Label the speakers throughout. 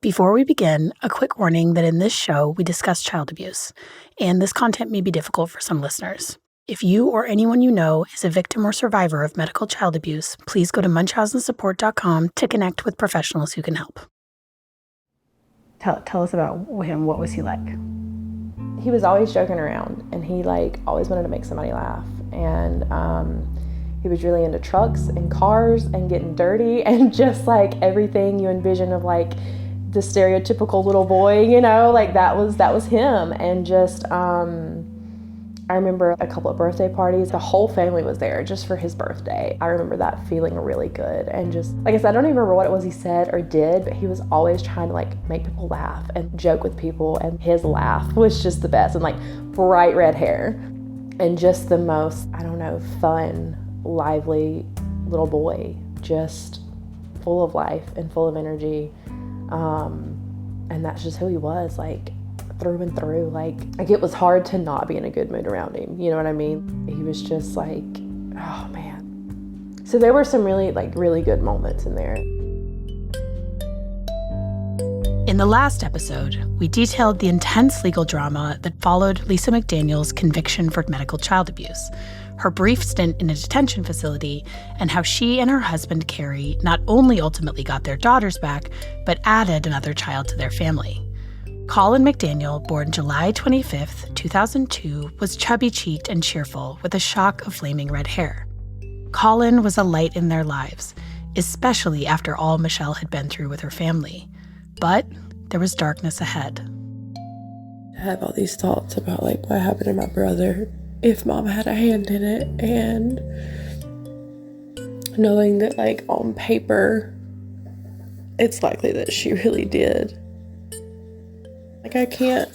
Speaker 1: Before we begin, a quick warning that in this show we discuss child abuse, and this content may be difficult for some listeners. If you or anyone you know is a victim or survivor of medical child abuse, please go to munchausensupport.com to connect with professionals who can help. Tell us about him. What was he like?
Speaker 2: He was always joking around, and he always wanted to make somebody laugh. And he was really into trucks and cars and getting dirty and just everything you envision of the stereotypical little boy, that was him. And just I remember a couple of birthday parties. The whole family was there just for his birthday. I remember that feeling really good. And just, like I said, I don't even remember what it was he said or did, but he was always trying to make people laugh and joke with people. And his laugh was just the best. And bright red hair and just the most, fun, lively little boy, just full of life and full of energy. And that's just who he was, through and through. It was hard to not be in a good mood around him. You know what I mean? He was just oh man. So there were some really good moments in there.
Speaker 1: In the last episode, we detailed the intense legal drama that followed Lisa McDaniel's conviction for medical child abuse, her brief stint in a detention facility, and how she and her husband, Carrie, not only ultimately got their daughters back, but added another child to their family. Colin McDaniel, born July 25th, 2002, was chubby-cheeked and cheerful with a shock of flaming red hair. Colin was a light in their lives, especially after all Mishelle had been through with her family. But there was darkness ahead.
Speaker 3: I have all these thoughts about what happened to my brother, if mom had a hand in it, and knowing that on paper it's likely that she really did. I can't,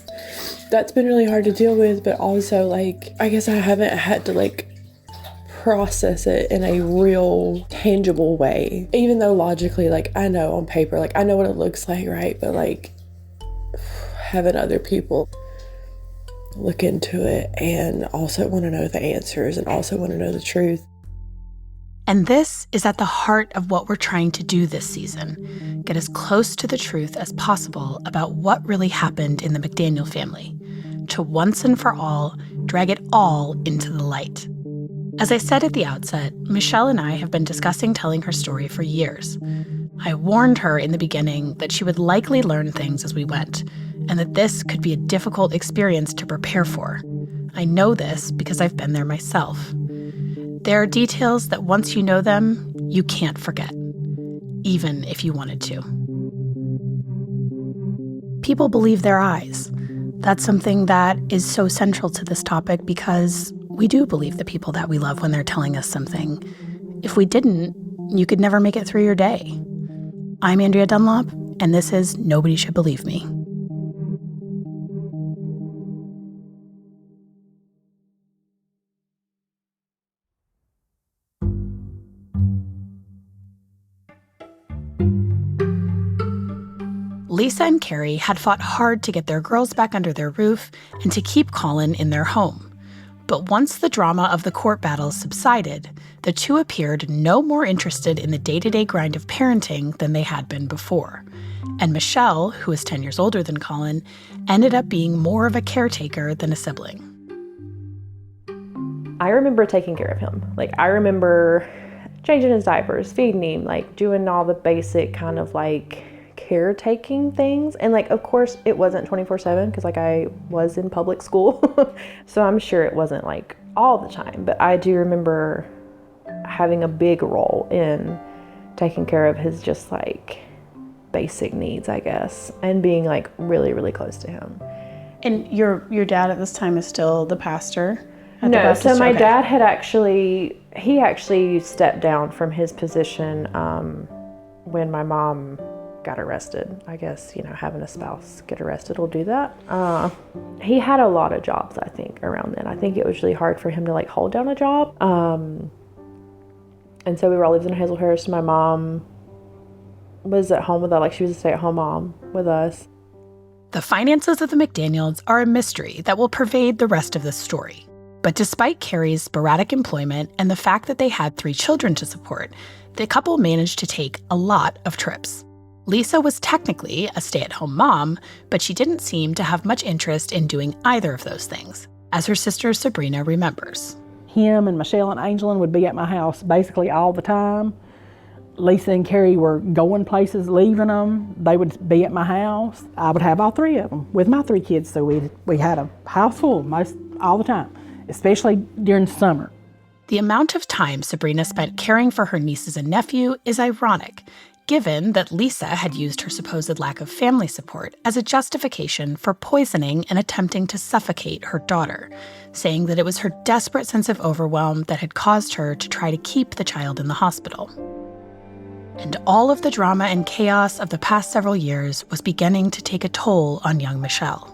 Speaker 3: that's been really hard to deal with, but also I guess I haven't had to process it in a real tangible way, even though logically I know on paper I know what it looks like, right? But having other people look into it and also want to know the answers and also want to know the truth.
Speaker 1: And this is at the heart of what we're trying to do this season, get as close to the truth as possible about what really happened in the McDaniel family, to once and for all drag it all into the light. As I said at the outset, Mishelle and I have been discussing telling her story for years. I warned her in the beginning that she would likely learn things as we went, and that this could be a difficult experience to prepare for. I know this because I've been there myself. There are details that once you know them, you can't forget, even if you wanted to. People believe their eyes. That's something that is so central to this topic because we do believe the people that we love when they're telling us something. If we didn't, you could never make it through your day. I'm Andrea Dunlop, and this is Nobody Should Believe Me. Lisa and Carrie had fought hard to get their girls back under their roof and to keep Colin in their home. But once the drama of the court battles subsided, the two appeared no more interested in the day-to-day grind of parenting than they had been before. And Mishelle, who is 10 years older than Colin, ended up being more of a caretaker than a sibling.
Speaker 2: I remember taking care of him. I remember changing his diapers, feeding him, doing all the basic kind of caretaking things. And of course it wasn't 24/7 because I was in public school. So I'm sure it wasn't all the time, but I do remember having a big role in taking care of his just basic needs, I guess, and being really, really close to him.
Speaker 4: And your dad at this time is still the pastor?
Speaker 2: No, so my dad had actually stepped down from his position when my mom got arrested. I guess, having a spouse get arrested will do that. He had a lot of jobs, I think, around then. I think it was really hard for him to hold down a job. And so we were all living in Hazelhurst. My mom was at home with us. She was a stay-at-home mom with us.
Speaker 1: The finances of the McDaniels are a mystery that will pervade the rest of this story. But despite Carrie's sporadic employment and the fact that they had 3 children to support, the couple managed to take a lot of trips. Lisa was technically a stay-at-home mom, but she didn't seem to have much interest in doing either of those things, as her sister Sabrina remembers.
Speaker 5: Him and Mishelle and Angelin would be at my house basically all the time. Lisa and Carrie were going places, leaving them. They would be at my house. I would have all three of them with my three kids, so we had a house full most all the time, especially during summer.
Speaker 1: The amount of time Sabrina spent caring for her nieces and nephew is ironic, given that Lisa had used her supposed lack of family support as a justification for poisoning and attempting to suffocate her daughter, saying that it was her desperate sense of overwhelm that had caused her to try to keep the child in the hospital. And all of the drama and chaos of the past several years was beginning to take a toll on young Mishelle.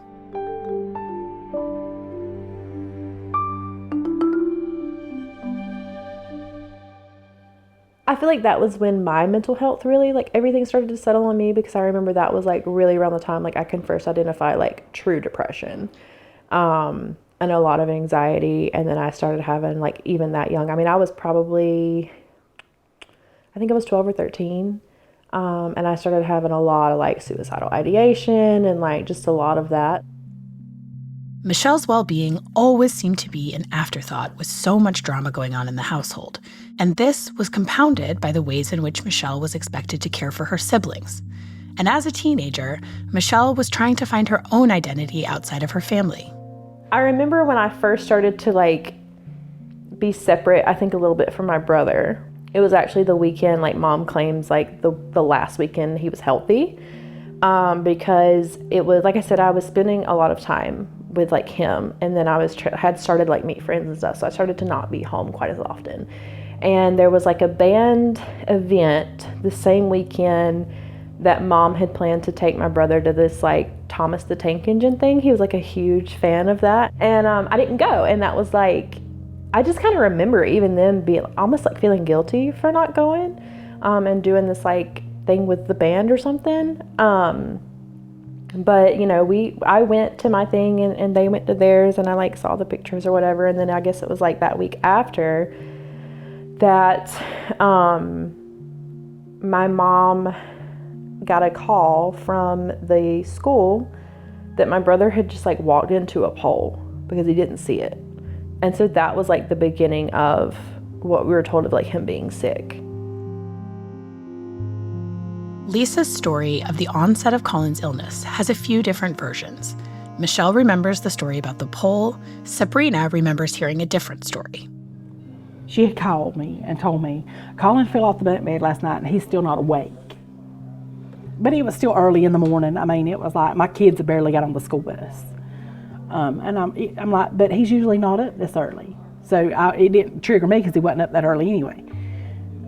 Speaker 2: I feel like that was when my mental health really, everything started to settle on me, because I remember that was really around the time I can first identify true depression, and a lot of anxiety. And then I started having even that young, I was probably, I think I was 12 or 13. And I started having a lot of suicidal ideation and just a lot of that.
Speaker 1: Michelle's well-being always seemed to be an afterthought with so much drama going on in the household, and this was compounded by the ways in which Mishelle was expected to care for her siblings. And as a teenager, Mishelle was trying to find her own identity outside of her family.
Speaker 2: I remember when I first started to be separate, I think a little bit from my brother. It was actually the weekend, Mom claims, the last weekend he was healthy, because it was, like I said, I was spending a lot of time with him, and then I had started meet friends and stuff, so I started to not be home quite as often. And there was a band event the same weekend that Mom had planned to take my brother to this Thomas the Tank Engine thing. He was a huge fan of that, and I didn't go, and that was I just kind of remember even then being almost feeling guilty for not going, and doing this thing with the band or something. But I went to my thing, and they went to theirs, and I saw the pictures or whatever. And then I guess it was that week after that, my mom got a call from the school that my brother had just walked into a pole because he didn't see it. And so that was the beginning of what we were told of him being sick.
Speaker 1: Lisa's story of the onset of Colin's illness has a few different versions. Mishelle remembers the story about the pole. Sabrina remembers hearing a different story.
Speaker 5: She had called me and told me, Colin fell off the bunk bed last night and he's still not awake. But it was still early in the morning. It was my kids had barely got on the school bus. And I'm like, but he's usually not up this early. So it didn't trigger me because he wasn't up that early anyway.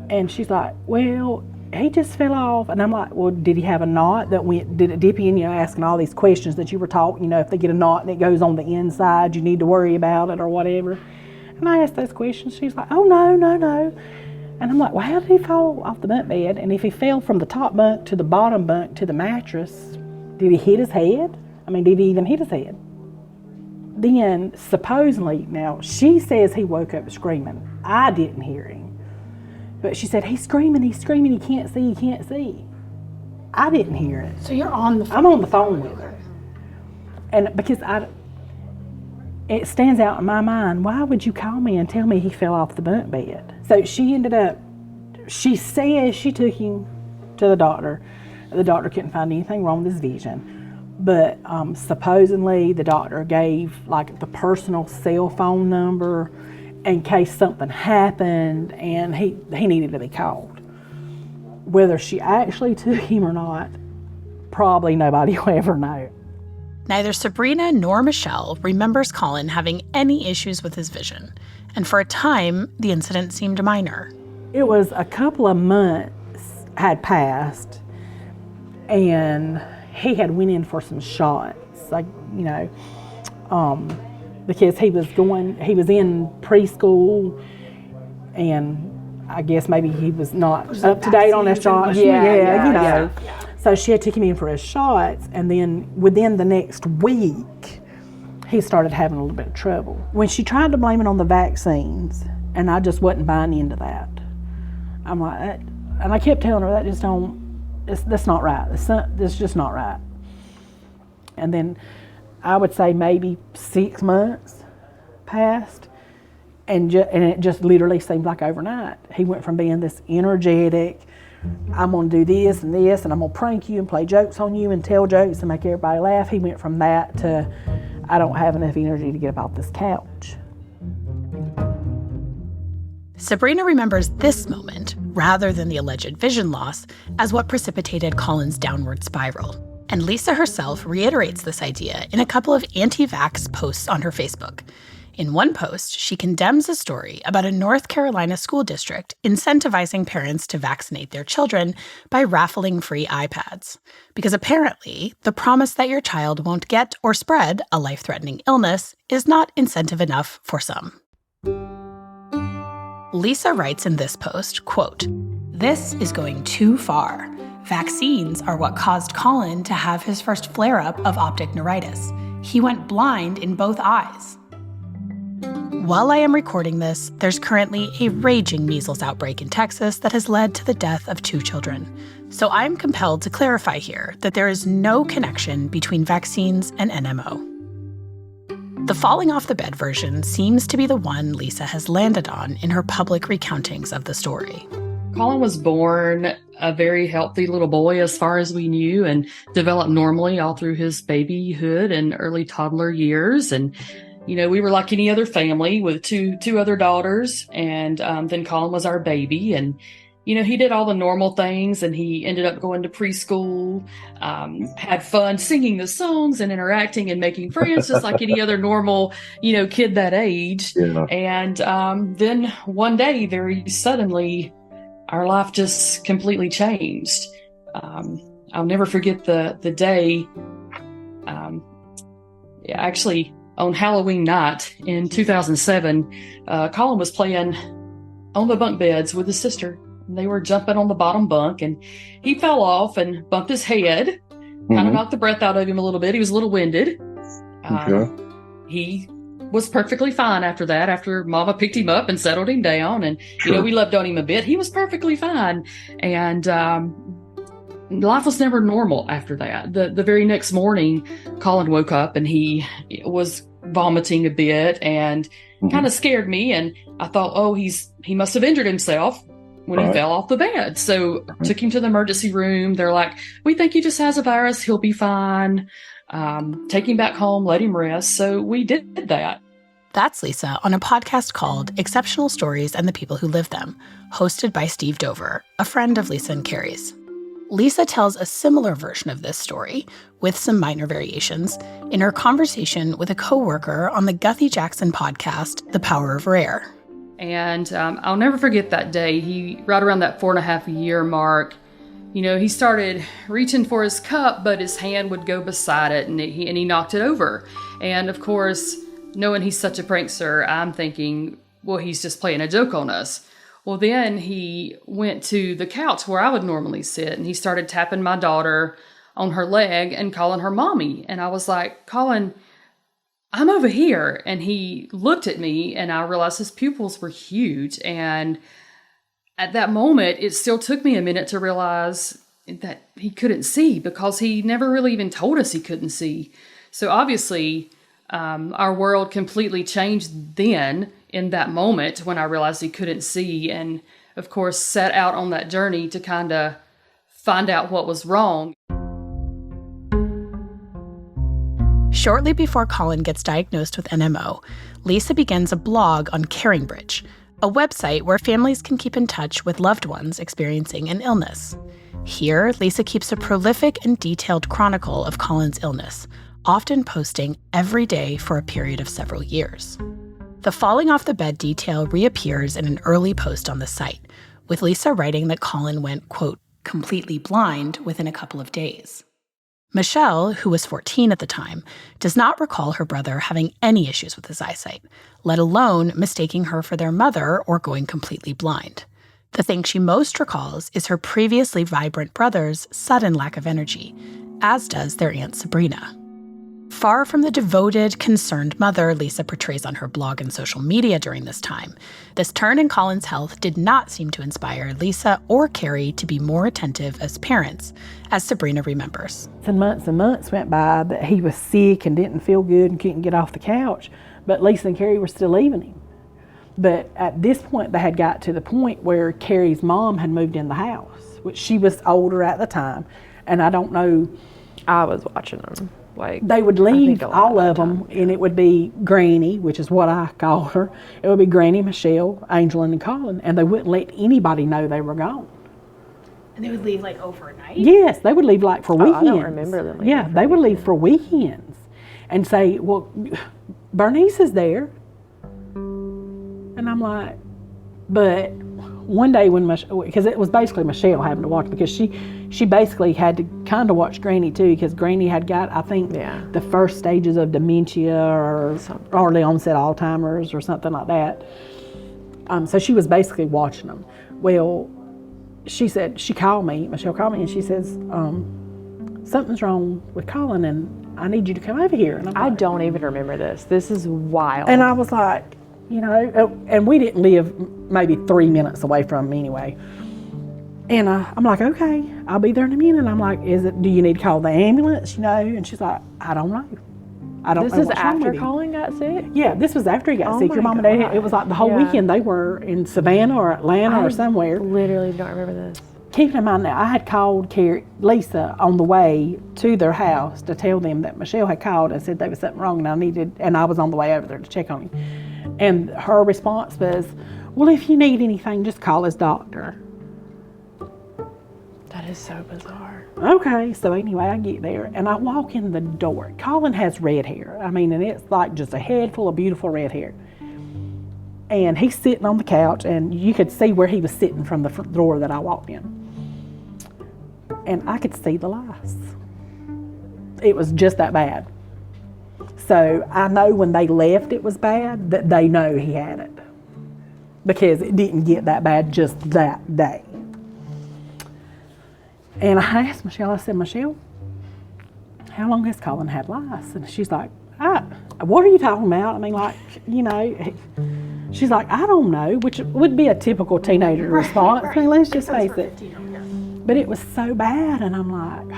Speaker 5: And she's like, well, he just fell off. And I'm like, well, did he have a knot that went, did it dip in? Asking all these questions that you were taught, if they get a knot and it goes on the inside, you need to worry about it or whatever. And I asked those questions. She's like, oh, no. And I'm like, well, how did he fall off the bunk bed? And if he fell from the top bunk to the bottom bunk to the mattress, did he hit his head? Did he even hit his head? Then, supposedly, now, she says he woke up screaming. I didn't hear him. But she said, he's screaming, he can't see. I didn't hear it.
Speaker 4: So you're on the phone?
Speaker 5: I'm on the phone with her. And because it stands out in my mind, why would you call me and tell me he fell off the bunk bed? So she says she took him to the doctor. The doctor couldn't find anything wrong with his vision. But supposedly the doctor gave the personal cell phone number in case something happened, and he needed to be called. Whether she actually took him or not, probably nobody will ever know.
Speaker 1: Neither Sabrina nor Mishelle remembers Colin having any issues with his vision, and for a time, the incident seemed minor.
Speaker 5: It was a couple of months had passed, and he had went in for some shots, because he was in preschool, and I guess maybe he was not up to date on his shots. Yeah. So she had took him in for his shots, and then within the next week, he started having a little bit of trouble. When she tried to blame it on the vaccines, and I just wasn't buying into that. I'm like, and I kept telling her that just don't That's not right. It's just not right. And then I would say maybe 6 months passed, and it just literally seemed like overnight. He went from being this energetic, I'm going to do this, and I'm going to prank you and play jokes on you and tell jokes and make everybody laugh. He went from that to, I don't have enough energy to get up off this couch.
Speaker 1: Sabrina remembers this moment, rather than the alleged vision loss, as what precipitated Colin's downward spiral. And Lisa herself reiterates this idea in a couple of anti-vax posts on her Facebook. In one post, she condemns a story about a North Carolina school district incentivizing parents to vaccinate their children by raffling free iPads. Because apparently, the promise that your child won't get or spread a life-threatening illness is not incentive enough for some. Lisa writes in this post, quote, "This is going too far. Vaccines are what caused Colin to have his first flare-up of optic neuritis. He went blind in both eyes." While I am recording this, there's currently a raging measles outbreak in Texas that has led to the death of 2 children. So I'm compelled to clarify here that there is no connection between vaccines and NMO. The falling off the bed version seems to be the one Lisa has landed on in her public recountings of the story.
Speaker 6: Colin was born a very healthy little boy as far as we knew, and developed normally all through his babyhood and early toddler years. And, you know, we were like any other family with two other daughters. And then Colin was our baby. And, you know, he did all the normal things, and he ended up going to preschool, had fun singing the songs and interacting and making friends just like any other normal, you know, kid that age. Yeah. And then one day, very suddenly, our life just completely changed. I'll never forget the day, actually on Halloween night in 2007, Colin was playing on the bunk beds with his sister. They were jumping on the bottom bunk, and he fell off and bumped his head, kind of knocked the breath out of him a little bit. He was a little winded. He was perfectly fine after that, after Mama picked him up and settled him down. And, you know, we loved on him a bit. He was perfectly fine. And life was never normal after that. The very next morning, Colin woke up and he was vomiting a bit and kind of scared me. And I thought, oh, he must have injured himself when he fell off the bed. So took him to the emergency room. They're like, we think he just has a virus. He'll be fine. Take him back home, let him rest. So we did that.
Speaker 1: That's Lisa on a podcast called Exceptional Stories and the People Who Live Them, hosted by Steve Dover, a friend of Lisa and Carrie's. Lisa tells a similar version of this story, with some minor variations, in her conversation with a coworker on the Guthy Jackson podcast, The Power of Rare.
Speaker 6: And I'll never forget that day. Right around that 4.5-year mark, you know, he started reaching for his cup, but his hand would go beside it, and he knocked it over. And of course, knowing he's such a prankster, I'm thinking, well, he's just playing a joke on us. Well, then he went to the couch where I would normally sit, and he started tapping my daughter on her leg and calling her mommy. And I was like, Colin, I'm over here. And he looked at me, and I realized his pupils were huge. And at that moment, it still took me a minute to realize that he couldn't see, because he never really even told us he couldn't see. So obviously, our world completely changed then in that moment when I realized he couldn't see, and of course set out on that journey to kind of find out what was wrong.
Speaker 1: Shortly before Colin gets diagnosed with NMO, Lisa begins a blog on CaringBridge, a website where families can keep in touch with loved ones experiencing an illness. Here, Lisa keeps a prolific and detailed chronicle of Colin's illness, often posting every day for a period of several years. The falling off the bed detail reappears in an early post on the site, with Lisa writing that Colin went, quote, completely blind within a couple of days. Mishelle, who was 14 at the time, does not recall her brother having any issues with his eyesight, let alone mistaking her for their mother or going completely blind. The thing she most recalls is her previously vibrant brother's sudden lack of energy, as does their Aunt Sabrina. far from the devoted, concerned mother Lisa portrays on her blog and social media during this time, this turn in Colin's health did not seem to inspire Lisa or Carrie to be more attentive as parents, as Sabrina remembers.
Speaker 5: And months went by that he was sick and didn't feel good and couldn't get off the couch, but Lisa and Carrie were still leaving him. But at this point, they had got to the point where Carrie's mom had moved in the house, which she was older at the time, and I don't know.
Speaker 2: I was watching them. Like,
Speaker 5: they would leave all of them, and it would be Granny, which is what I call her. It would be Granny, Mishelle, Angela, and Colin, and they wouldn't let anybody know they were gone.
Speaker 4: And they would leave like overnight?
Speaker 5: Yes, they would leave like for weekends.
Speaker 2: I don't remember them.
Speaker 5: Yeah, they would leave for weekends and say, well, Bernice is there. And I'm like, but one day when, because it was basically Mishelle having to watch, because she basically had to kind of watch Granny too, because Granny had got, I think, the first stages of dementia or early onset Alzheimer's or something like that. So she was basically watching them. Well, she said, Mishelle called me and she says, something's wrong with Colin and I need you to come over here. And
Speaker 2: I don't even remember this. This is wild.
Speaker 5: And I was like, you know, and we didn't live maybe 3 minutes away from him anyway. And I'm like, okay, I'll be there in a minute. And I'm like, do you need to call the ambulance, you know? And she's like, I don't know. I don't know.
Speaker 2: This is after Colin got sick?
Speaker 5: Yeah, this was after he got sick. Your mom and dad, it was like the whole weekend they were in Savannah or Atlanta or somewhere.
Speaker 2: Literally don't remember this.
Speaker 5: Keep in mind now, I had called Lisa on the way to their house to tell them that Mishelle had called and said there was something wrong and I was on the way over there to check on him. And her response was, well, if you need anything, just call his doctor.
Speaker 2: That is so bizarre.
Speaker 5: Okay, so anyway, I get there and I walk in the door. Colin has red hair. I mean, and it's like just a head full of beautiful red hair. And he's sitting on the couch and you could see where he was sitting from the front door that I walked in. And I could see the lice. It was just that bad. So I know when they left it was bad, that they know he had it. Because it didn't get that bad just that day. And I asked Mishelle, I said, Mishelle, how long has Colin had lice? And she's like, what are you talking about? I mean, like, you know, she's like, I don't know, which would be a typical teenager response. I mean, let's just face it. But it was so bad, and I'm like,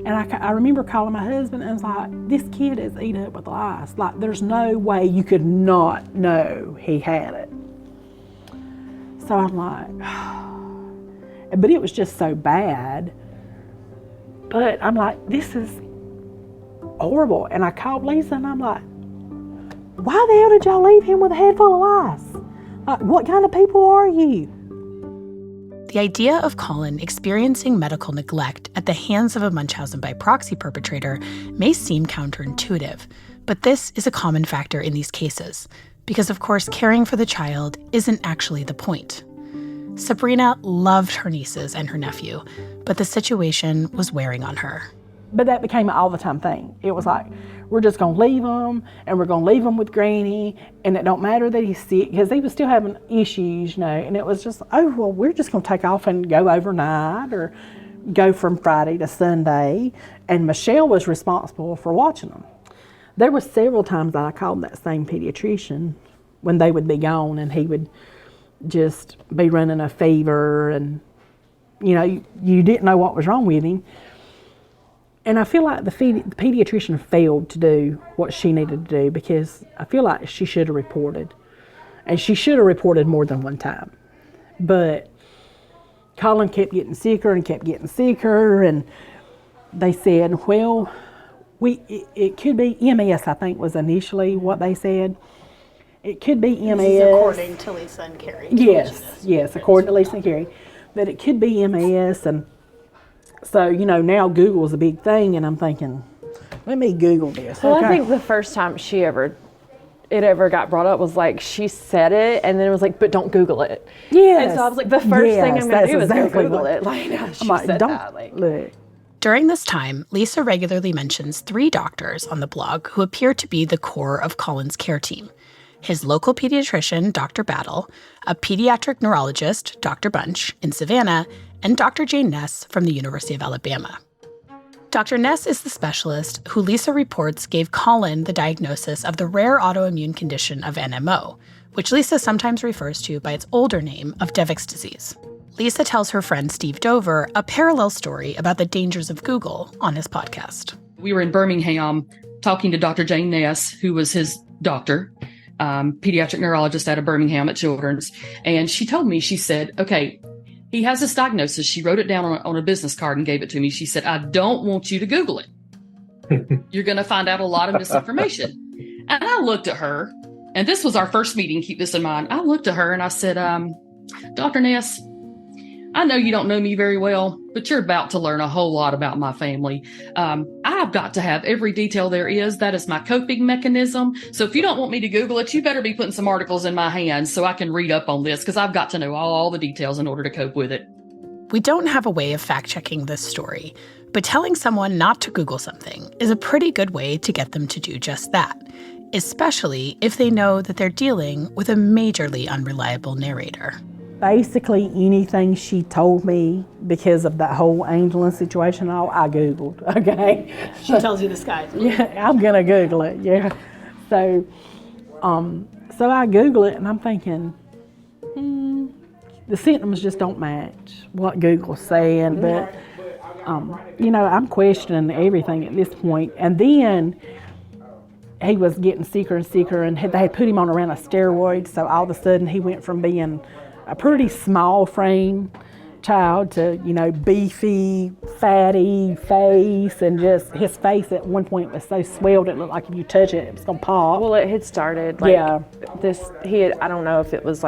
Speaker 5: and I remember calling my husband, and I was like, this kid is eaten up with lice. Like, there's no way you could not know he had it. So I'm like, but it was just so bad. But I'm like, this is horrible. And I called Lisa, and I'm like, why the hell did y'all leave him with a head full of lice? Like, what kind of people are you?
Speaker 1: The idea of Colin experiencing medical neglect at the hands of a Munchausen by proxy perpetrator may seem counterintuitive, but this is a common factor in these cases, because of course caring for the child isn't actually the point. Sabrina loved her nieces and her nephew, but the situation was wearing on her.
Speaker 5: But that became an all the time thing. It was like, we're just gonna leave him, and we're gonna leave him with Granny, and it don't matter that he's sick, because he was still having issues, you know, and it was just, oh, well, we're just gonna take off and go overnight, or go from Friday to Sunday, and Mishelle was responsible for watching them. There were several times that I called that same pediatrician when they would be gone, and he would just be running a fever, and, you know, you didn't know what was wrong with him. And I feel like the pediatrician failed to do what she needed to do, because I feel like she should have reported. And she should have reported more than one time. But Colin kept getting sicker and kept getting sicker, and they said, well, it could be MS, I think was initially what they said. It could be MS.
Speaker 4: This is according to Lisa and Carrie.
Speaker 5: Yes, according to Lisa and Carrie. But it could be MS, and so, you know, now Google's a big thing, and I'm thinking, let me Google this.
Speaker 2: Well, okay. I think the first time it ever got brought up was like, she said it, and then it was like, but don't Google it.
Speaker 5: Yes.
Speaker 2: And so I was like, the first thing I'm going to do is go Google it. Like, she said that. Like,
Speaker 5: look.
Speaker 1: During this time, Lisa regularly mentions 3 doctors on the blog who appear to be the core of Colin's care team. His local pediatrician, Dr. Battle, a pediatric neurologist, Dr. Bunch, in Savannah, and Dr. Jane Ness from the University of Alabama. Dr. Ness is the specialist who Lisa reports gave Colin the diagnosis of the rare autoimmune condition of NMO, which Lisa sometimes refers to by its older name of Devick's disease. Lisa tells her friend Steve Dover a parallel story about the dangers of Google on his podcast.
Speaker 6: We were in Birmingham talking to Dr. Jane Ness, who was his doctor, pediatric neurologist out of Birmingham at Children's. And she told me, she said, okay, he has this diagnosis. She wrote it down on a business card and gave it to me. She said, I don't want you to Google it. You're going to find out a lot of misinformation. And I looked at her, and this was our first meeting. Keep this in mind. I looked at her and I said, Dr. Ness, I know you don't know me very well, but you're about to learn a whole lot about my family. I've got to have every detail there is. That is my coping mechanism. So if you don't want me to Google it, you better be putting some articles in my hands so I can read up on this, because I've got to know all the details in order to cope with it.
Speaker 1: We don't have a way of fact-checking this story, but telling someone not to Google something is a pretty good way to get them to do just that, especially if they know that they're dealing with a majorly unreliable narrator.
Speaker 5: Basically anything she told me, because of that whole Angelin situation, I Googled, okay?
Speaker 4: She tells you the sky.
Speaker 5: Yeah, I'm gonna Google it, yeah. So I Google it and I'm thinking, the symptoms just don't match what Google's saying, but I'm questioning everything at this point. And then he was getting sicker and sicker, and they had put him on a round of steroids, so all of a sudden he went from being a pretty small frame child to, beefy, fatty face, and just his face at one point was so swelled it looked like if you touch it, it was gonna pop.
Speaker 2: Well, it had started I don't know if it was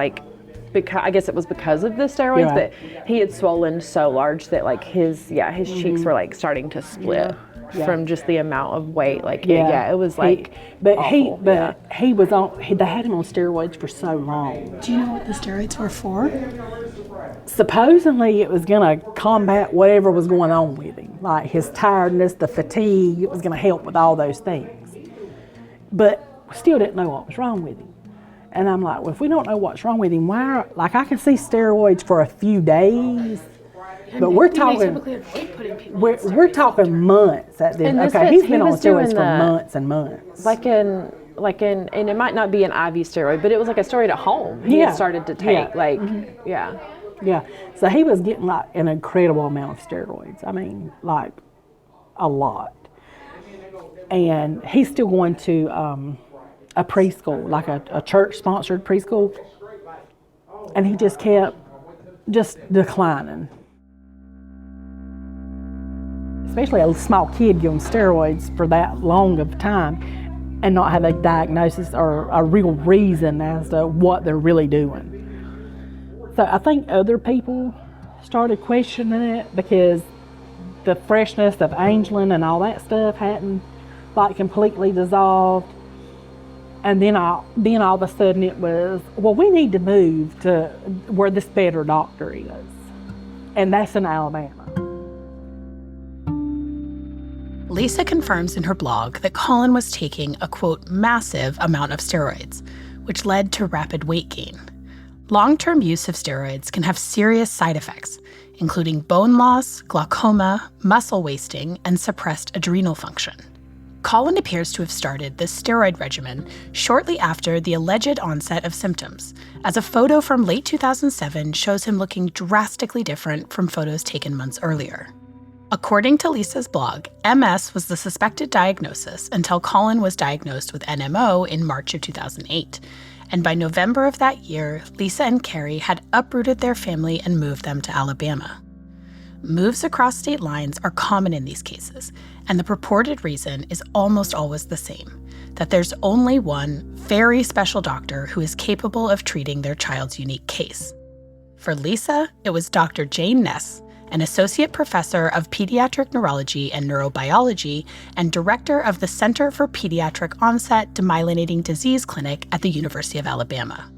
Speaker 2: because I guess it was because of the steroids, but he had swollen so large that his cheeks were starting to split. Yeah. From just the amount of weight, it was
Speaker 5: he was on. They had him on steroids for so long.
Speaker 4: Do you know what the steroids were for?
Speaker 5: Supposedly, it was going to combat whatever was going on with him, like his tiredness, the fatigue. It was going to help with all those things. But we still didn't know what was wrong with him. And I'm like, well, if we don't know what's wrong with him, why? I can see steroids for a few days. But we're talking months at this. Okay, he's been on steroids for months and months.
Speaker 2: And it might not be an IV steroid, but it was like a steroid at home. He had started to take,
Speaker 5: Yeah, so he was getting an incredible amount of steroids. I mean, a lot. And he's still going to a preschool, a church-sponsored preschool. And he just kept declining. Especially a small kid giving steroids for that long of time and not have a diagnosis or a real reason as to what they're really doing. So I think other people started questioning it because the freshness of Angelin and all that stuff hadn't completely dissolved. And then all of a sudden it was, well, we need to move to where this better doctor is. And that's in Alabama.
Speaker 1: Lisa confirms in her blog that Colin was taking a, quote, massive amount of steroids, which led to rapid weight gain. Long-term use of steroids can have serious side effects, including bone loss, glaucoma, muscle wasting, and suppressed adrenal function. Colin appears to have started this steroid regimen shortly after the alleged onset of symptoms, as a photo from late 2007 shows him looking drastically different from photos taken months earlier. According to Lisa's blog, MS was the suspected diagnosis until Colin was diagnosed with NMO in March of 2008. And by November of that year, Lisa and Carrie had uprooted their family and moved them to Alabama. Moves across state lines are common in these cases, and the purported reason is almost always the same, that there's only one very special doctor who is capable of treating their child's unique case. For Lisa, it was Dr. Jane Ness, an associate professor of pediatric neurology and neurobiology and director of the Center for Pediatric Onset Demyelinating Disease Clinic at the University of Alabama.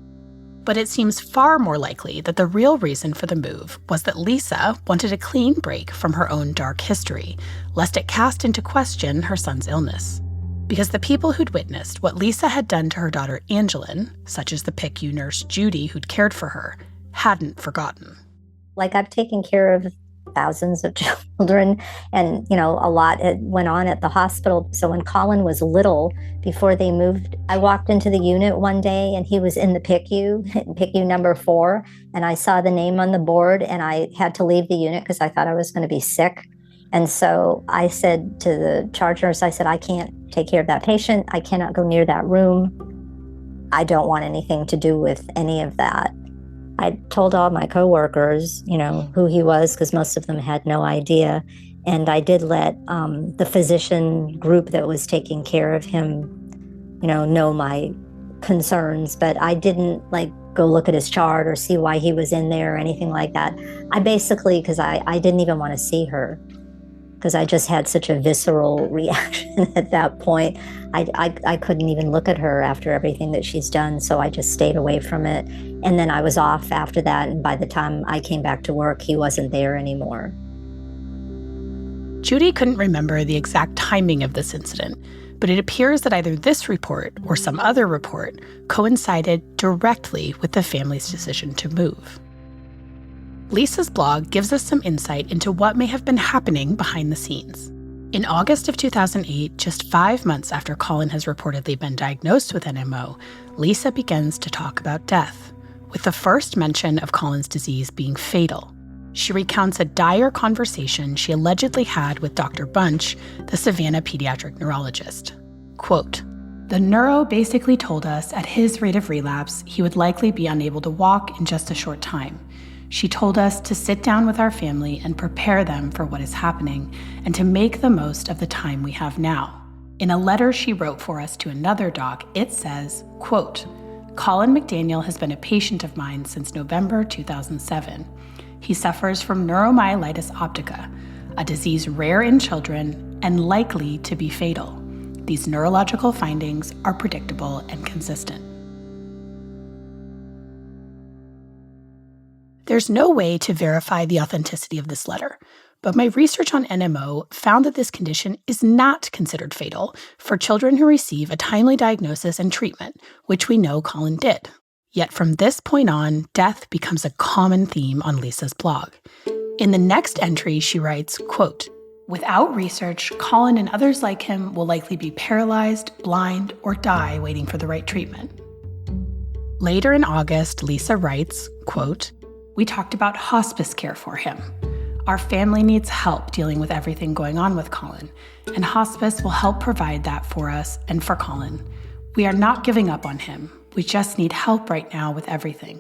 Speaker 1: But it seems far more likely that the real reason for the move was that Lisa wanted a clean break from her own dark history, lest it cast into question her son's illness. Because the people who'd witnessed what Lisa had done to her daughter Angelin, such as the PICU nurse Judy who'd cared for her, hadn't forgotten.
Speaker 7: I've taken care of thousands of children, and a lot went on at the hospital. So when Colin was little, before they moved, I walked into the unit one day and he was in the PICU number 4, and I saw the name on the board and I had to leave the unit because I thought I was going to be sick. And so I said to the charge nurse, I said, I can't take care of that patient. I cannot go near that room. I don't want anything to do with any of that. I told all my coworkers, who he was, because most of them had no idea. And I did let the physician group that was taking care of him, know my concerns. But I didn't go look at his chart or see why he was in there or anything like that. I basically, because I didn't even want to see her, because I just had such a visceral reaction at that point. I couldn't even look at her after everything that she's done, so I just stayed away from it. And then I was off after that, and by the time I came back to work, he wasn't there anymore.
Speaker 1: Judy couldn't remember the exact timing of this incident, but it appears that either this report or some other report coincided directly with the family's decision to move. Lisa's blog gives us some insight into what may have been happening behind the scenes. In August of 2008, just 5 months after Colin has reportedly been diagnosed with NMO, Lisa begins to talk about death, with the first mention of Colin's disease being fatal. She recounts a dire conversation she allegedly had with Dr. Bunch, the Savannah pediatric neurologist. Quote, "The neuro basically told us at his rate of relapse, he would likely be unable to walk in just a short time. She told us to sit down with our family and prepare them for what is happening and to make the most of the time we have now. In a letter she wrote for us to another doc, it says, quote, Colin McDaniel has been a patient of mine since November 2007. He suffers from Neuromyelitis Optica, a disease rare in children and likely to be fatal. These neurological findings are predictable and consistent." There's no way to verify the authenticity of this letter, but my research on NMO found that this condition is not considered fatal for children who receive a timely diagnosis and treatment, which we know Colin did. Yet from this point on, death becomes a common theme on Lisa's blog. In the next entry, she writes, quote, "Without research, Colin and others like him will likely be paralyzed, blind, or die waiting for the right treatment." Later in August, Lisa writes, quote, "We talked about hospice care for him. Our family needs help dealing with everything going on with Colin, and hospice will help provide that for us and for Colin. We are not giving up on him. We just need help right now with everything."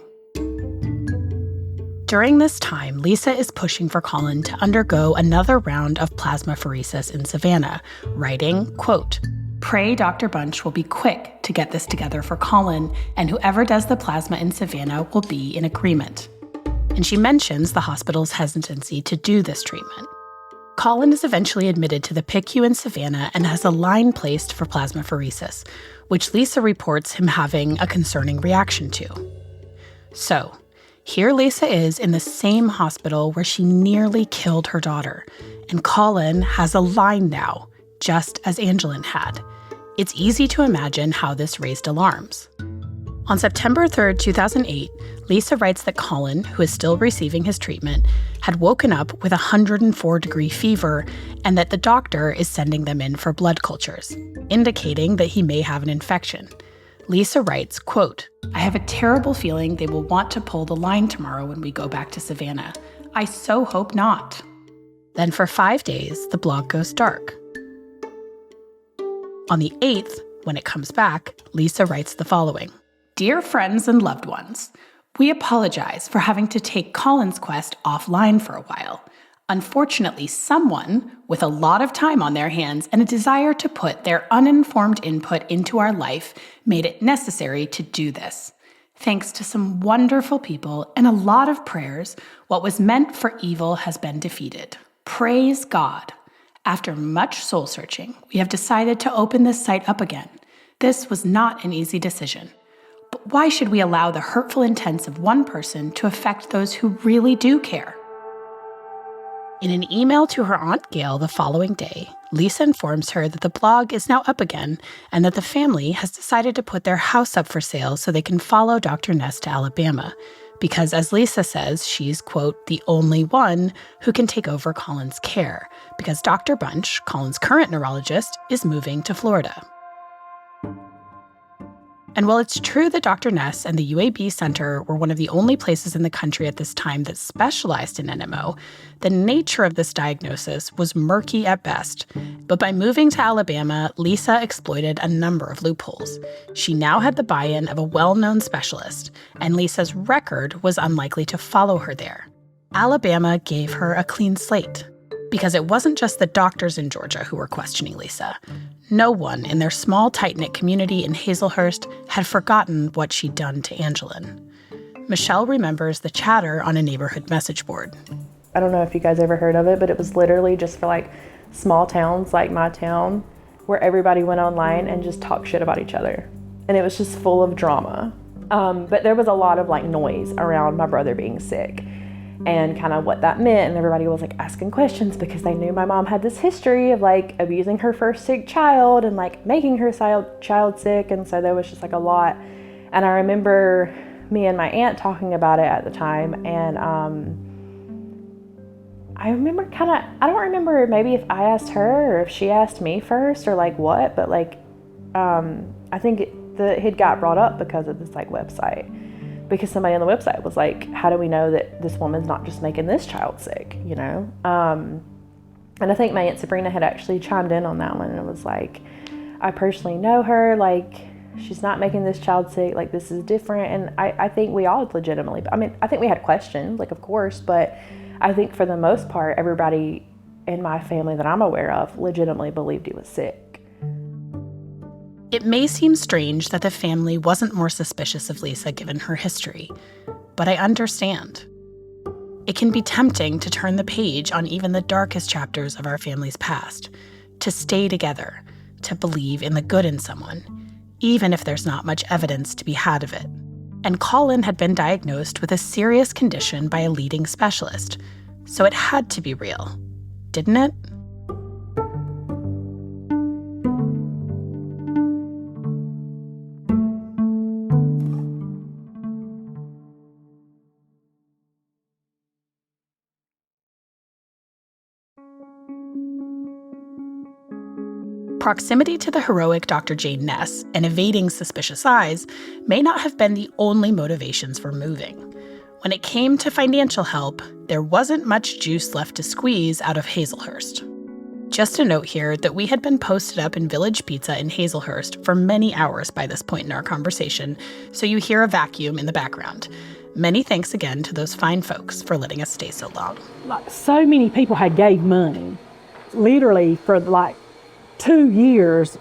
Speaker 1: During this time, Lisa is pushing for Colin to undergo another round of plasmapheresis in Savannah, writing, quote, "Pray Dr. Bunch will be quick to get this together for Colin, and whoever does the plasma in Savannah will be in agreement." And she mentions the hospital's hesitancy to do this treatment. Colin is eventually admitted to the PICU in Savannah and has a line placed for plasmapheresis, which Lisa reports him having a concerning reaction to. So, here Lisa is in the same hospital where she nearly killed her daughter, and Colin has a line now, just as Angelin had. It's easy to imagine how this raised alarms. On September 3rd, 2008, Lisa writes that Colin, who is still receiving his treatment, had woken up with a 104-degree fever and that the doctor is sending them in for blood cultures, indicating that he may have an infection. Lisa writes, quote, "I have a terrible feeling they will want to pull the line tomorrow when we go back to Savannah. I so hope not." Then for 5 days, the blog goes dark. On the 8th, when it comes back, Lisa writes the following. "Dear friends and loved ones, we apologize for having to take Colin's quest offline for a while. Unfortunately, someone with a lot of time on their hands and a desire to put their uninformed input into our life made it necessary to do this. Thanks to some wonderful people and a lot of prayers, what was meant for evil has been defeated. Praise God. After much soul searching, we have decided to open this site up again. This was not an easy decision. But why should we allow the hurtful intents of one person to affect those who really do care?" In an email to her Aunt Gail the following day, Lisa informs her that the blog is now up again and that the family has decided to put their house up for sale so they can follow Dr. Ness to Alabama, because, as Lisa says, she's, quote, the only one who can take over Colin's care, because Dr. Bunch, Colin's current neurologist, is moving to Florida. And while it's true that Dr. Ness and the UAB Center were one of the only places in the country at this time that specialized in NMO, the nature of this diagnosis was murky at best. But by moving to Alabama, Lisa exploited a number of loopholes. She now had the buy-in of a well-known specialist, and Lisa's record was unlikely to follow her there. Alabama gave her a clean slate, because it wasn't just the doctors in Georgia who were questioning Lisa. No one in their small, tight-knit community in Hazelhurst had forgotten what she'd done to Angelin. Mishelle remembers the chatter on a neighborhood message board.
Speaker 2: I don't know if you guys ever heard of it, but it was literally just for like small towns like my town, where everybody went online and just talked shit about each other. And it was just full of drama. But there was a lot of like noise around my brother being sick and kind of what that meant. And everybody was like asking questions because they knew my mom had this history of like abusing her first sick child and like making her child sick. And so there was just like a lot. And I remember me and my aunt talking about it at the time. And I remember I don't remember maybe if I asked her or if she asked me first or like what, but like, I think it got brought up because of this like website. Because somebody on the website was like, how do we know that this woman's not just making this child sick, you know? And I think my Aunt Sabrina had actually chimed in on that one, and it was like, I personally know her, like, she's not making this child sick, like, this is different. And I think we all legitimately, I think we had questions, like, of course, but I think for the most part, everybody in my family that I'm aware of legitimately believed he was sick.
Speaker 1: It may seem strange that the family wasn't more suspicious of Lisa given her history, but I understand. It can be tempting to turn the page on even the darkest chapters of our family's past, to stay together, to believe in the good in someone, even if there's not much evidence to be had of it. And Colin had been diagnosed with a serious condition by a leading specialist, so it had to be real, didn't it? Proximity to the heroic Dr. Jane Ness and evading suspicious eyes may not have been the only motivations for moving. When it came to financial help, there wasn't much juice left to squeeze out of Hazelhurst. Just a note here that we had been posted up in Village Pizza in Hazelhurst for many hours by this point in our conversation, so you hear a vacuum in the background. Many thanks again to those fine folks for letting us stay so long.
Speaker 5: Like, so many people had gave money, literally for like 2 years.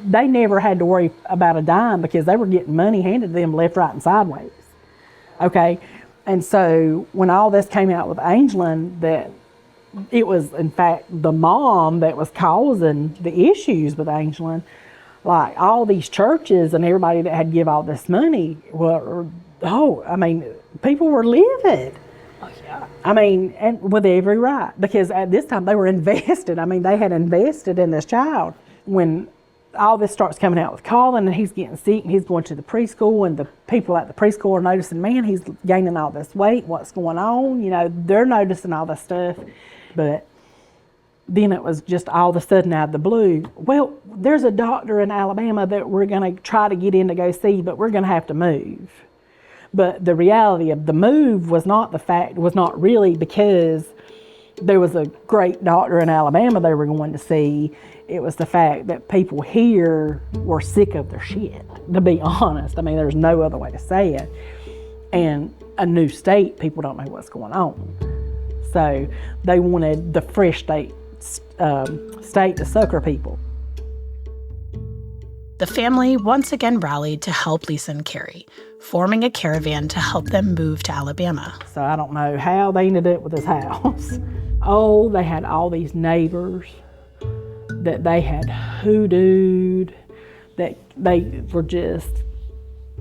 Speaker 5: They never had to worry about a dime because they were getting money handed to them left, right, and sideways. Okay, and so when all this came out with Angelin, that it was in fact the mom that was causing the issues with Angelin, like all these churches and everybody that had give all this money were, people were livid. And with every right, because at this time they were invested. They had invested in this child. When all this starts coming out with Colin and he's getting sick and he's going to the preschool and the people at the preschool are noticing, man, he's gaining all this weight, what's going on? You know, they're noticing all this stuff. But then it was just all of a sudden out of the blue, well, there's a doctor in Alabama that we're going to try to get in to go see, but we're going to have to move. But the reality of the move was not really because there was a great doctor in Alabama they were going to see. It was the fact that people here were sick of their shit, to be honest. There's no other way to say it. And a new state, people don't know what's going on. So they wanted the fresh state to succor people.
Speaker 1: The family once again rallied to help Lisa and Carrie, forming a caravan to help them move to Alabama.
Speaker 5: So I don't know how they ended up with this house. Oh, they had all these neighbors that they had hoodooed, that they were just,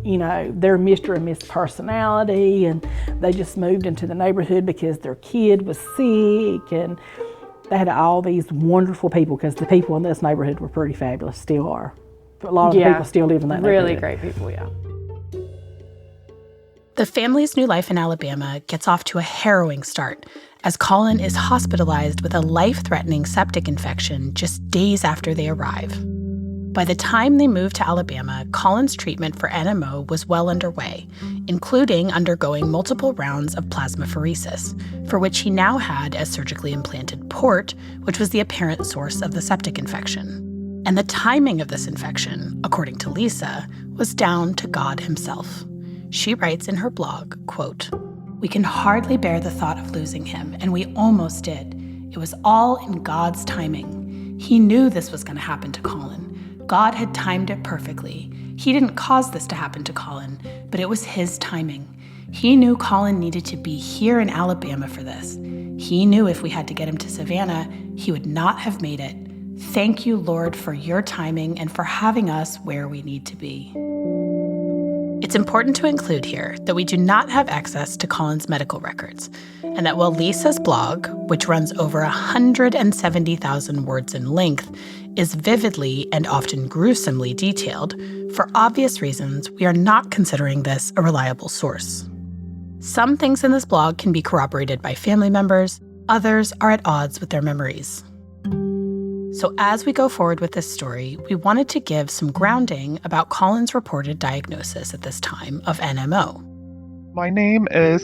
Speaker 5: they're Mr. and Miss Personality, and they just moved into the neighborhood because their kid was sick, and they had all these wonderful people, because the people in this neighborhood were pretty fabulous, still are. A lot of people still live in that neighborhood.
Speaker 2: Really great people, yeah.
Speaker 1: The family's new life in Alabama gets off to a harrowing start as Colin is hospitalized with a life-threatening septic infection just days after they arrive. By the time they moved to Alabama, Colin's treatment for NMO was well underway, including undergoing multiple rounds of plasmapheresis, for which he now had a surgically implanted port, which was the apparent source of the septic infection. And the timing of this infection, according to Lisa, was down to God himself. She writes in her blog, quote, "We can hardly bear the thought of losing him, and we almost did. It was all in God's timing. He knew this was going to happen to Colin. God had timed it perfectly. He didn't cause this to happen to Colin, but it was his timing. He knew Colin needed to be here in Alabama for this. He knew if we had to get him to Savannah, he would not have made it. Thank you, Lord, for your timing and for having us where we need to be." It's important to include here that we do not have access to Colin's medical records, and that while Lisa's blog, which runs over 170,000 words in length, is vividly and often gruesomely detailed, for obvious reasons, we are not considering this a reliable source. Some things in this blog can be corroborated by family members, others are at odds with their memories. So as we go forward with this story, we wanted to give some grounding about Colin's reported diagnosis at this time of NMO.
Speaker 8: My name is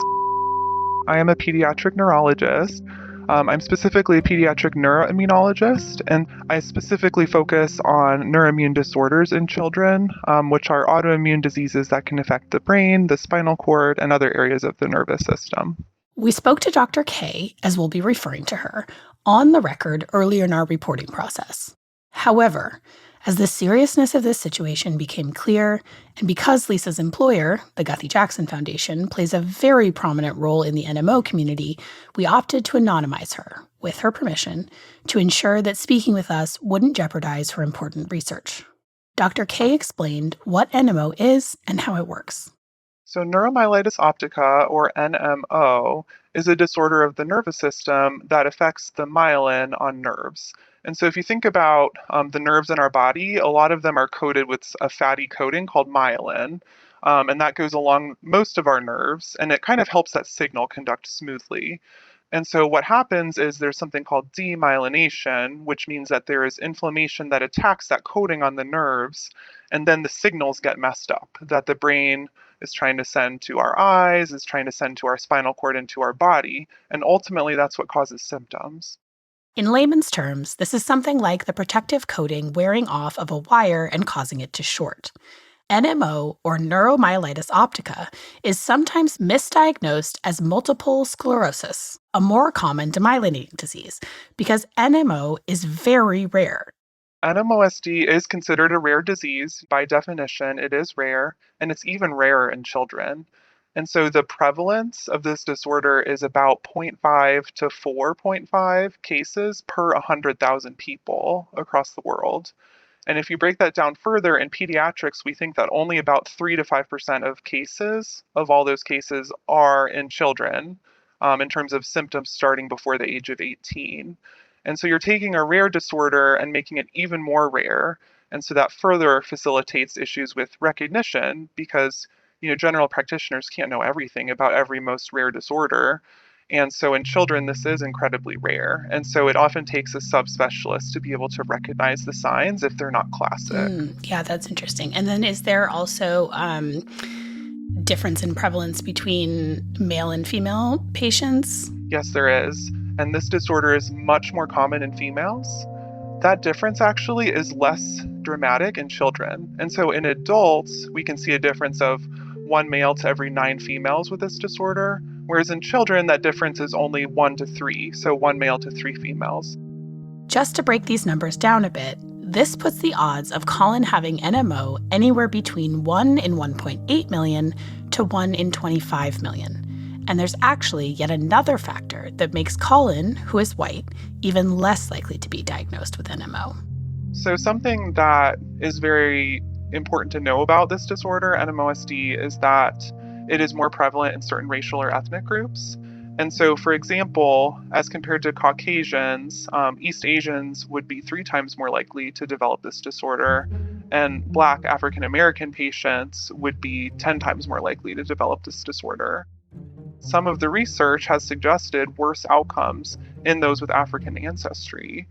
Speaker 8: I am a pediatric neurologist. I'm specifically a pediatric neuroimmunologist, and I specifically focus on neuroimmune disorders in children, which are autoimmune diseases that can affect the brain, the spinal cord, and other areas of the nervous system.
Speaker 1: We spoke to Dr. K, as we'll be referring to her, on the record earlier in our reporting process. However, as the seriousness of this situation became clear, and because Lisa's employer, the Guthrie-Jackson Foundation, plays a very prominent role in the NMO community, we opted to anonymize her, with her permission, to ensure that speaking with us wouldn't jeopardize her important research. Dr. K explained what NMO is and how it works.
Speaker 8: So neuromyelitis optica, or NMO, is a disorder of the nervous system that affects the myelin on nerves. And so if you think about the nerves in our body, a lot of them are coated with a fatty coating called myelin, and that goes along most of our nerves, and it kind of helps that signal conduct smoothly. And so what happens is there's something called demyelination, which means that there is inflammation that attacks that coating on the nerves, and then the signals get messed up, that the brain is trying to send to our eyes, is trying to send to our spinal cord and to our body, and ultimately that's what causes symptoms.
Speaker 1: In layman's terms, this is something like the protective coating wearing off of a wire and causing it to short. NMO, or neuromyelitis optica, is sometimes misdiagnosed as multiple sclerosis, a more common demyelinating disease, because NMO is very rare.
Speaker 8: NMOSD is considered a rare disease. By definition, it is rare, and it's even rarer in children. And so the prevalence of this disorder is about 0.5 to 4.5 cases per 100,000 people across the world. And if you break that down further, in pediatrics, we think that only about 3 to 5% of cases, of all those cases, are in children, in terms of symptoms starting before the age of 18. And so you're taking a rare disorder and making it even more rare. And so that further facilitates issues with recognition because, general practitioners can't know everything about every most rare disorder. And so in children, this is incredibly rare. And so it often takes a subspecialist to be able to recognize the signs if they're not classic.
Speaker 1: Yeah, that's interesting. And then is there also difference in prevalence between male and female patients?
Speaker 8: Yes, there is. And this disorder is much more common in females. That difference actually is less dramatic in children. And so in adults, we can see a difference of 1 male to every 9 females with this disorder, whereas in children, that difference is only 1 to 3, so 1 male to 3 females.
Speaker 1: Just to break these numbers down a bit, this puts the odds of Colin having NMO anywhere between 1 in 1.8 million to 1 in 25 million. And there's actually yet another factor that makes Colin, who is white, even less likely to be diagnosed with NMO.
Speaker 8: So something that is very important to know about this disorder, NMOSD, is that it is more prevalent in certain racial or ethnic groups. And so, for example, as compared to Caucasians, East Asians would be 3 times more likely to develop this disorder, and Black African American patients would be 10 times more likely to develop this disorder. Some of the research has suggested worse outcomes in those with African ancestry.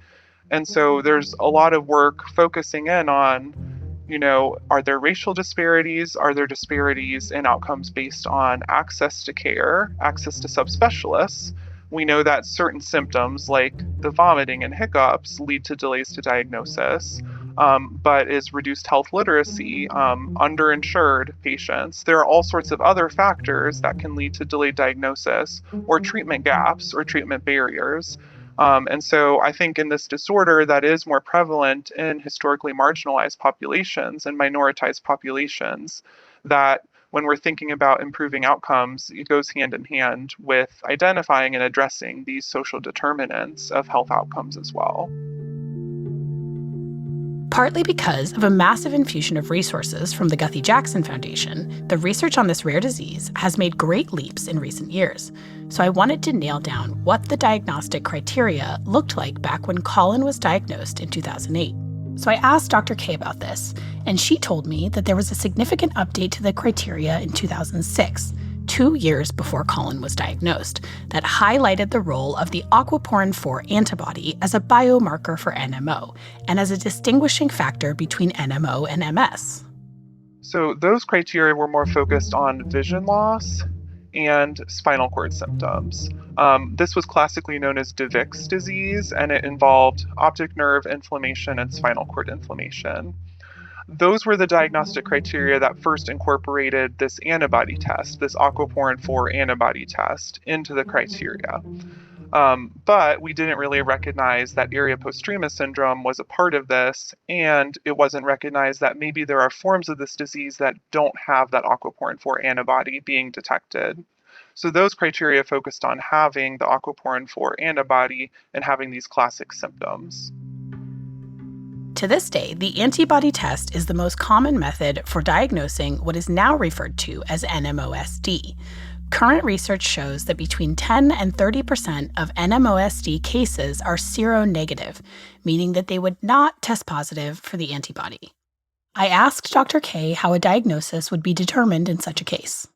Speaker 8: And so there's a lot of work focusing in on, are there racial disparities? Are there disparities in outcomes based on access to care, access to subspecialists? We know that certain symptoms like the vomiting and hiccups lead to delays to diagnosis, but is reduced health literacy, underinsured patients. There are all sorts of other factors that can lead to delayed diagnosis or treatment gaps or treatment barriers. And so I think in this disorder that is more prevalent in historically marginalized populations and minoritized populations, that when we're thinking about improving outcomes, it goes hand in hand with identifying and addressing these social determinants of health outcomes as well.
Speaker 1: Partly because of a massive infusion of resources from the Guthrie-Jackson Foundation, the research on this rare disease has made great leaps in recent years. So I wanted to nail down what the diagnostic criteria looked like back when Colin was diagnosed in 2008. So I asked Dr. K about this, and she told me that there was a significant update to the criteria in 2006, 2 years before Colin was diagnosed, that highlighted the role of the aquaporin 4 antibody as a biomarker for NMO and as a distinguishing factor between NMO and MS.
Speaker 8: So those criteria were more focused on vision loss and spinal cord symptoms. This was classically known as de Vick's disease, and it involved optic nerve inflammation and spinal cord inflammation. Those were the diagnostic criteria that first incorporated this antibody test, this aquaporin 4 antibody test, into the criteria. But we didn't really recognize that area postrema syndrome was a part of this, and it wasn't recognized that maybe there are forms of this disease that don't have that aquaporin 4 antibody being detected. So those criteria focused on having the aquaporin 4 antibody and having these classic symptoms.
Speaker 1: To this day, the antibody test is the most common method for diagnosing what is now referred to as NMOSD. Current research shows that between 10 and 30% of NMOSD cases are seronegative, meaning that they would not test positive for the antibody. I asked Dr. K how a diagnosis would be determined in such a case.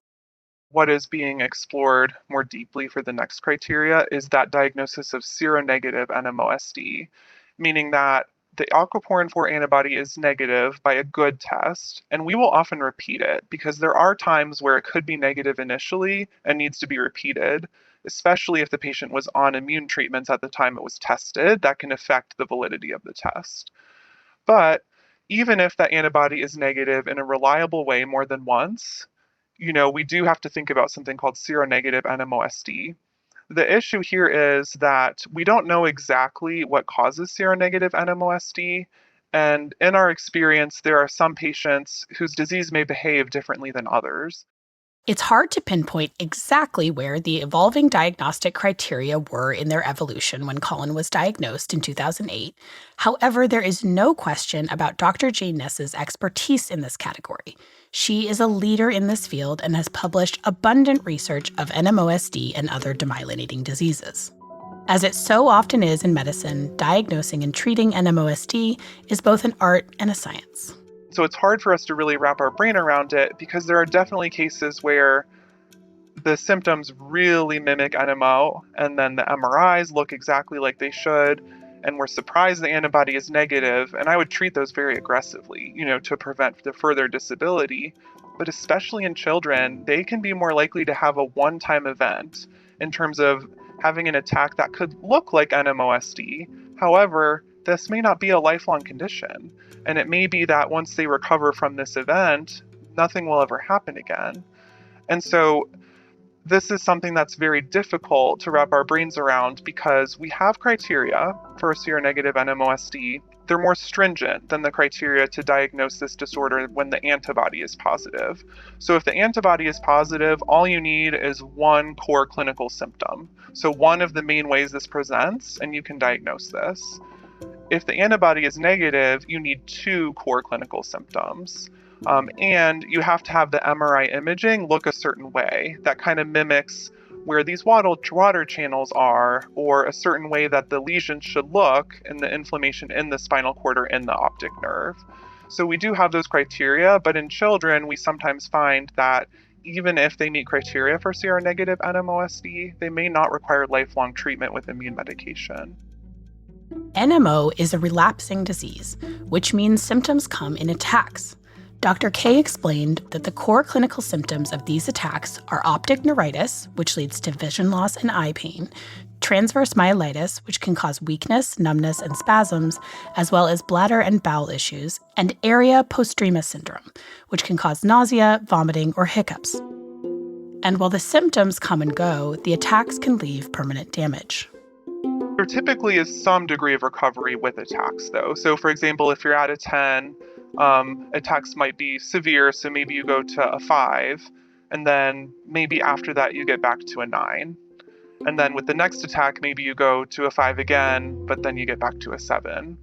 Speaker 8: What is being explored more deeply for the next criteria is that diagnosis of seronegative NMOSD, meaning that the aquaporin 4 antibody is negative by a good test, and we will often repeat it because there are times where it could be negative initially and needs to be repeated, especially if the patient was on immune treatments at the time it was tested. That can affect the validity of the test. But even if that antibody is negative in a reliable way more than once, we do have to think about something called seronegative NMOSD. The issue here is that we don't know exactly what causes seronegative NMOSD, and in our experience, there are some patients whose disease may behave differently than others.
Speaker 1: It's hard to pinpoint exactly where the evolving diagnostic criteria were in their evolution when Colin was diagnosed in 2008. However, there is no question about Dr. Jane Ness's expertise in this category. She is a leader in this field and has published abundant research of NMOSD and other demyelinating diseases. As it so often is in medicine, diagnosing and treating NMOSD is both an art and a science.
Speaker 8: So it's hard for us to really wrap our brain around it because there are definitely cases where the symptoms really mimic NMO, and then the MRIs look exactly like they should, and we're surprised the antibody is negative, and I would treat those very aggressively, to prevent the further disability. But especially in children, they can be more likely to have a one-time event in terms of having an attack that could look like NMOSD. However, this may not be a lifelong condition, and it may be that once they recover from this event, nothing will ever happen again. And so this is something that's very difficult to wrap our brains around because we have criteria for seronegative NMOSD. They're more stringent than the criteria to diagnose this disorder when the antibody is positive. So if the antibody is positive, all you need is one core clinical symptom. So one of the main ways this presents, and you can diagnose this. If the antibody is negative, you need two core clinical symptoms. And you have to have the MRI imaging look a certain way that kind of mimics where these water channels are, or a certain way that the lesion should look in the inflammation in the spinal cord or in the optic nerve. So we do have those criteria, but in children, we sometimes find that even if they meet criteria for CR-negative NMOSD, they may not require lifelong treatment with immune medication.
Speaker 1: NMO is a relapsing disease, which means symptoms come in attacks. Dr. K explained that the core clinical symptoms of these attacks are optic neuritis, which leads to vision loss and eye pain, transverse myelitis, which can cause weakness, numbness, and spasms, as well as bladder and bowel issues, and area postrema syndrome, which can cause nausea, vomiting, or hiccups. And while the symptoms come and go, the attacks can leave permanent damage.
Speaker 8: There typically is some degree of recovery with attacks, though. So, for example, if you're at a 10, attacks might be severe, so maybe you go to a 5, and then maybe after that you get back to a 9. And then with the next attack, maybe you go to a 5 again, but then you get back to a 7.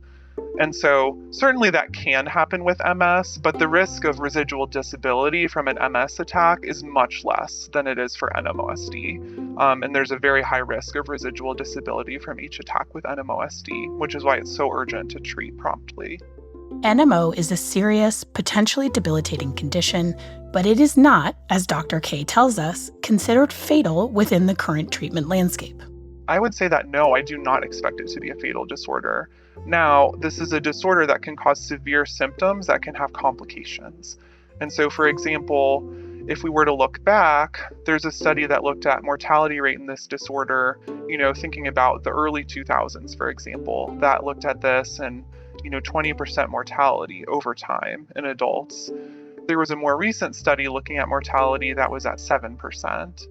Speaker 8: And so certainly that can happen with MS, but the risk of residual disability from an MS attack is much less than it is for NMOSD. And there's a very high risk of residual disability from each attack with NMOSD, which is why it's so urgent to treat promptly.
Speaker 1: NMO is a serious, potentially debilitating condition, but it is not, as Dr. K tells us, considered fatal within the current treatment landscape.
Speaker 8: I would say that no, I do not expect it to be a fatal disorder. Now, this is a disorder that can cause severe symptoms that can have complications. And so, for example, if we were to look back, there's a study that looked at mortality rate in this disorder, thinking about the early 2000s, for example, that looked at this and 20% mortality over time in adults. There was a more recent study looking at mortality that was at 7%.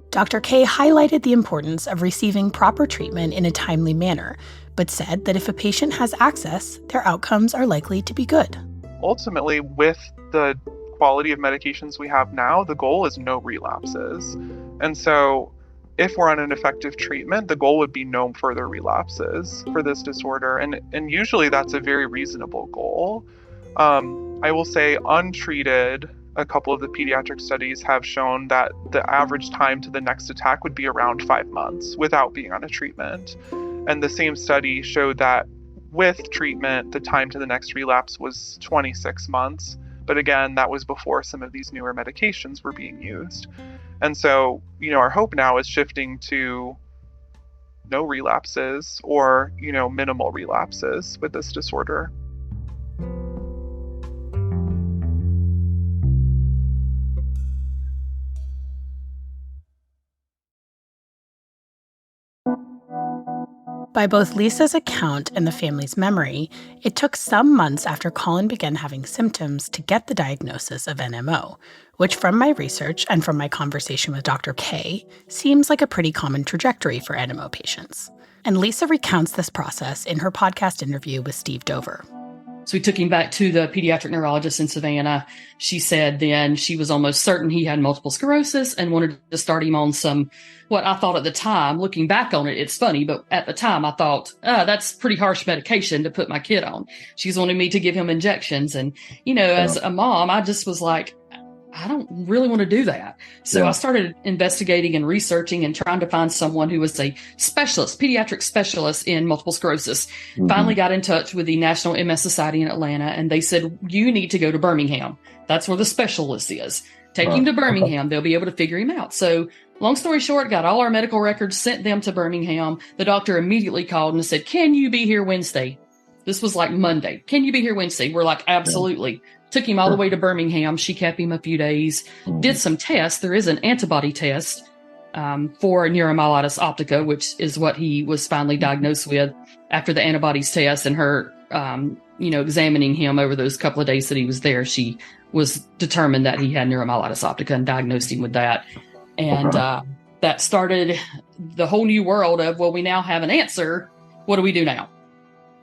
Speaker 1: Dr. K highlighted the importance of receiving proper treatment in a timely manner, but said that if a patient has access, their outcomes are likely to be good.
Speaker 8: Ultimately, with the quality of medications we have now, the goal is no relapses. And so if we're on an effective treatment, the goal would be no further relapses for this disorder. And usually that's a very reasonable goal. I will say untreated, a couple of the pediatric studies have shown that the average time to the next attack would be around 5 months without being on a treatment. And the same study showed that with treatment, the time to the next relapse was 26 months. But again, that was before some of these newer medications were being used. And so, our hope now is shifting to no relapses or, minimal relapses with this disorder.
Speaker 1: By both Lisa's account and the family's memory, it took some months after Colin began having symptoms to get the diagnosis of NMO, which from my research and from my conversation with Dr. K, seems like a pretty common trajectory for NMO patients. And Lisa recounts this process in her podcast interview with Steve Dover.
Speaker 6: So we took him back to the pediatric neurologist in Savannah. She said then she was almost certain he had multiple sclerosis and wanted to start him on some, what I thought at the time, looking back on it, it's funny, but at the time I thought, that's pretty harsh medication to put my kid on. She's wanting me to give him injections. And, as a mom, I just was like, I don't really want to do that. So I started investigating and researching and trying to find someone who was a specialist, pediatric specialist in multiple sclerosis. Mm-hmm. Finally got in touch with the National MS Society in Atlanta, and they said, you need to go to Birmingham. That's where the specialist is. Take him to Birmingham. They'll be able to figure him out. So long story short, got all our medical records, sent them to Birmingham. The doctor immediately called and said, can you be here Wednesday? This was like Monday. Can you be here Wednesday? We're like, absolutely. Took him all the way to Birmingham. She kept him a few days, did some tests. There is an antibody test for neuromyelitis optica, which is what he was finally diagnosed with after the antibodies test and her, examining him over those couple of days that he was there. She was determined that he had neuromyelitis optica and diagnosed him with that. And that started the whole new world of, well, we now have an answer. What do we do now?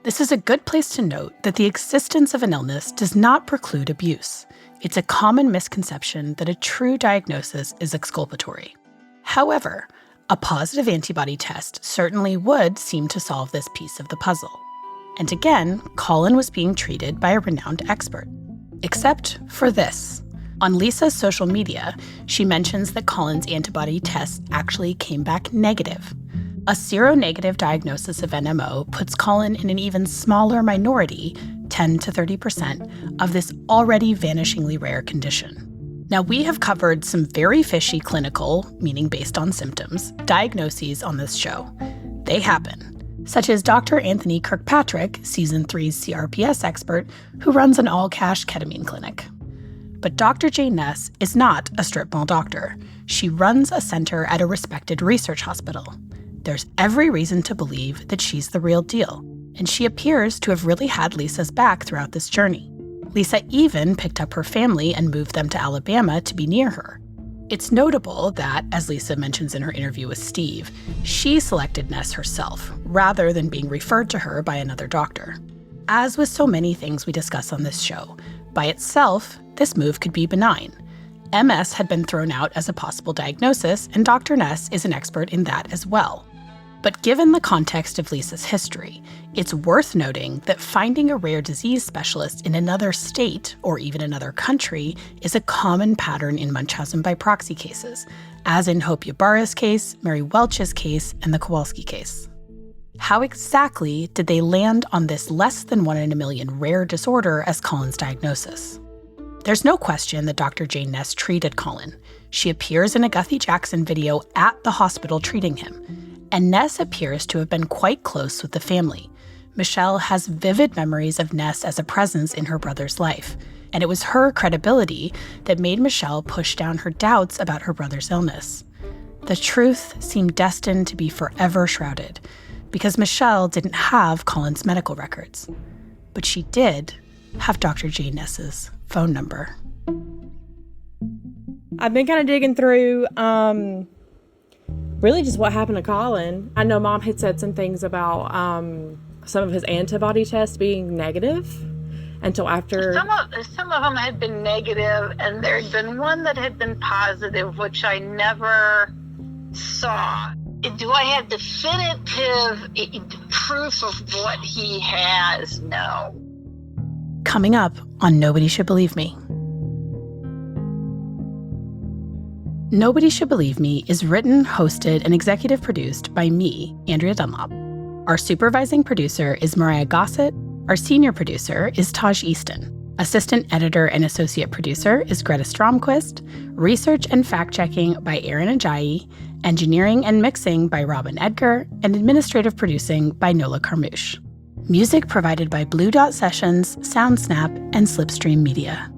Speaker 1: This is a good place to note that the existence of an illness does not preclude abuse. It's a common misconception that a true diagnosis is exculpatory. However, a positive antibody test certainly would seem to solve this piece of the puzzle. And again, Colin was being treated by a renowned expert. Except for this. On Lisa's social media, she mentions that Colin's antibody test actually came back negative. A seronegative diagnosis of NMO puts Colin in an even smaller minority, 10 to 30% of this already vanishingly rare condition. Now, we have covered some very fishy clinical, meaning based on symptoms, diagnoses on this show. They happen, such as Dr. Anthony Kirkpatrick, Season 3's CRPS expert, who runs an all-cash ketamine clinic. But Dr. Jane Ness is not a strip mall doctor. She runs a center at a respected research hospital. There's every reason to believe that she's the real deal, and she appears to have really had Lisa's back throughout this journey. Lisa even picked up her family and moved them to Alabama to be near her. It's notable that, as Lisa mentions in her interview with Steve, she selected Ness herself, rather than being referred to her by another doctor. As with so many things we discuss on this show, by itself, this move could be benign. MS had been thrown out as a possible diagnosis, and Dr. Ness is an expert in that as well. But given the context of Lisa's history, it's worth noting that finding a rare disease specialist in another state or even another country is a common pattern in Munchausen by proxy cases, as in Hope Ybarra's case, Mary Welch's case, and the Kowalski case. How exactly did they land on this less than 1 in a million rare disorder as Colin's diagnosis? There's no question that Dr. Jane Ness treated Colin. She appears in a Guthrie Jackson video at the hospital treating him. And Ness appears to have been quite close with the family. Mishelle has vivid memories of Ness as a presence in her brother's life, and it was her credibility that made Mishelle push down her doubts about her brother's illness. The truth seemed destined to be forever shrouded, because Mishelle didn't have Colin's medical records. But she did have Dr. Jane Ness's phone number.
Speaker 2: I've been kind of digging through really just what happened to Colin. I know Mom had said some things about some of his antibody tests being negative until after.
Speaker 9: Some of them had been negative, and there had been one that had been positive, which I never saw. Do I have definitive proof of what he has? No.
Speaker 1: Coming up on Nobody Should Believe Me. Nobody Should Believe Me is written, hosted, and executive produced by me, Andrea Dunlop. Our supervising producer is Mariah Gossett. Our senior producer is Taj Easton. Assistant editor and associate producer is Greta Stromquist. Research and fact-checking by Aaron Ajayi. Engineering and mixing by Robin Edgar. And administrative producing by Nola Carmouche. Music provided by Blue Dot Sessions, SoundSnap, and Slipstream Media.